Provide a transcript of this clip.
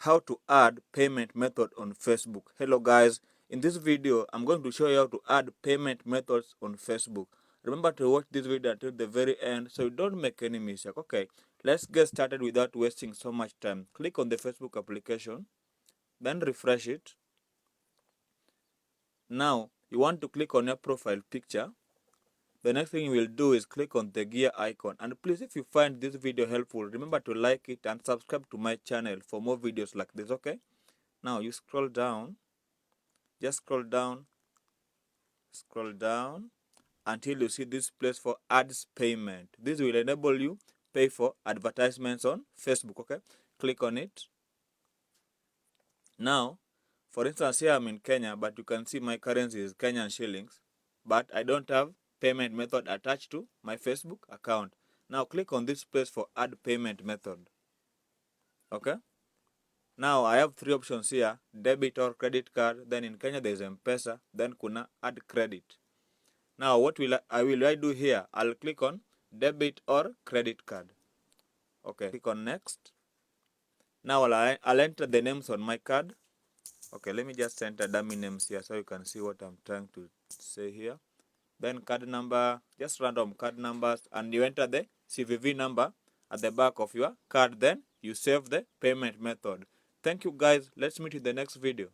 how to add payment method on Facebook. Hello guys, in this video I'm going to show you how to add payment methods on Facebook. Remember to watch this video until the very end so you don't make any mistake. Okay, let's get started without wasting so much time. Click on the Facebook application, then refresh it. Now you want to click on your profile picture. The next thing you will do is click on the gear icon, and please, if you find this video helpful, remember to like it and subscribe to my channel for more videos like this. Okay, now you scroll down, just scroll down until you see this place for ads payment. This will enable you pay for advertisements on Facebook. Okay, click on it. Now, for instance, here I'm in Kenya, but you can see my currency is Kenyan shillings, but I don't have payment method attached to my Facebook account. Now click on this place for add payment method. Okay, now I have three options here: debit or credit card. Then in Kenya there is M-Pesa, then kuna add credit. Now what will I do here? I'll click on debit or credit card. Okay, click on next. Now I'll enter the names on my card. Okay, let me just enter dummy names here so you can see what I'm trying to say here. Then card number, just random card numbers, and you enter the CVV number at the back of your card. Then you save the payment method. Thank you guys. Let's meet in the next video.